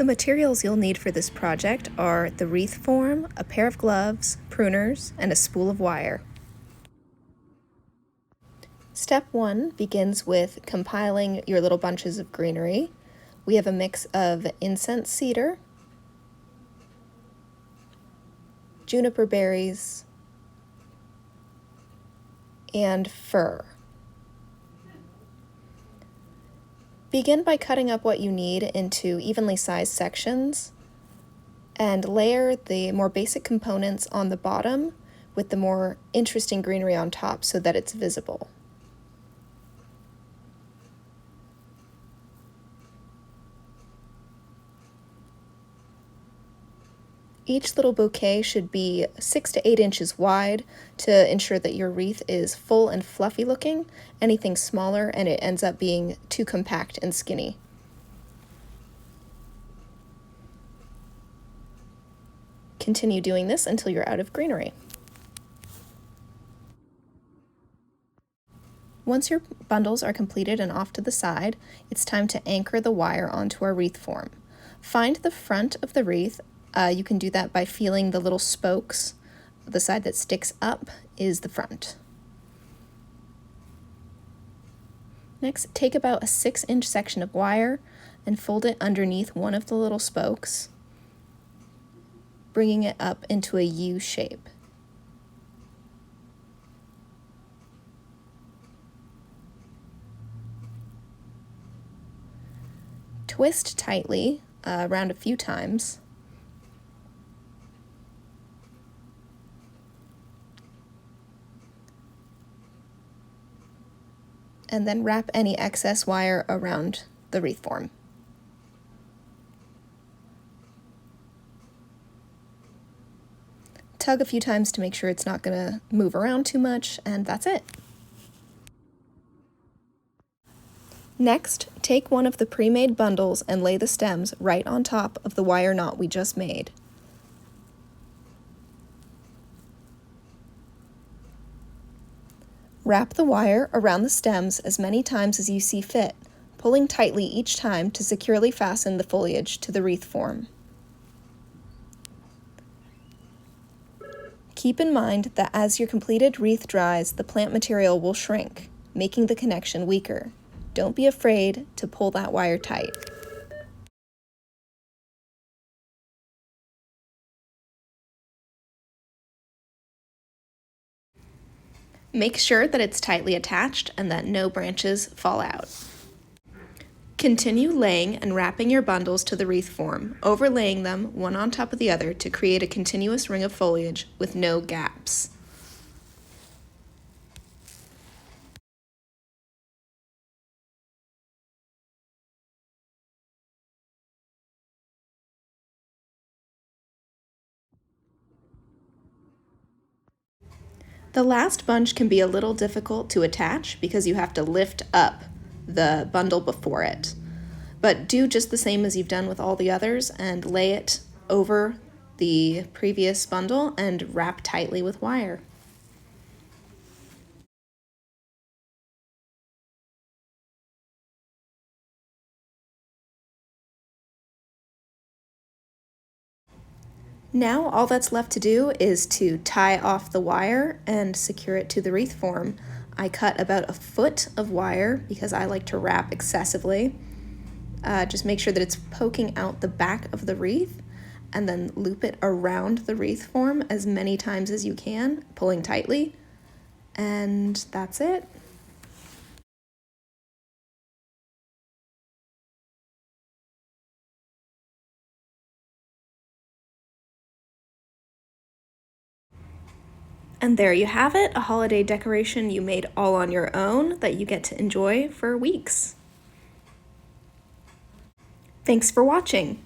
The materials you'll need for this project are the wreath form, a pair of gloves, pruners, and a spool of wire. Step 1 begins with compiling your little bunches of greenery. We have a mix of incense cedar, juniper berries, and fir. Begin by cutting up what you need into evenly sized sections and layer the more basic components on the bottom with the more interesting greenery on top so that it's visible. Each little bouquet should be 6 to 8 inches wide to ensure that your wreath is full and fluffy looking. Anything smaller and it ends up being too compact and skinny. Continue doing this until you're out of greenery. Once your bundles are completed and off to the side, it's time to anchor the wire onto our wreath form. Find the front of the wreath. You can do that by feeling the little spokes. The side that sticks up is the front. Next, take about a 6-inch section of wire and fold it underneath one of the little spokes, bringing it up into a U shape. Twist tightly around a few times. And then wrap any excess wire around the wreath form. Tug a few times to make sure it's not going to move around too much, and that's it. Next, take one of the pre-made bundles and lay the stems right on top of the wire knot we just made. Wrap the wire around the stems as many times as you see fit, pulling tightly each time to securely fasten the foliage to the wreath form. Keep in mind that as your completed wreath dries, the plant material will shrink, making the connection weaker. Don't be afraid to pull that wire tight. Make sure that it's tightly attached and that no branches fall out. Continue laying and wrapping your bundles to the wreath form, overlaying them one on top of the other to create a continuous ring of foliage with no gaps. The last bunch can be a little difficult to attach because you have to lift up the bundle before it. But do just the same as you've done with all the others and lay it over the previous bundle and wrap tightly with wire. Now all that's left to do is to tie off the wire and secure it to the wreath form. I cut about a foot of wire because I like to wrap excessively. Just make sure that it's poking out the back of the wreath and then loop it around the wreath form as many times as you can, pulling tightly, and that's it. And there you have it, a holiday decoration you made all on your own that you get to enjoy for weeks. Thanks for watching.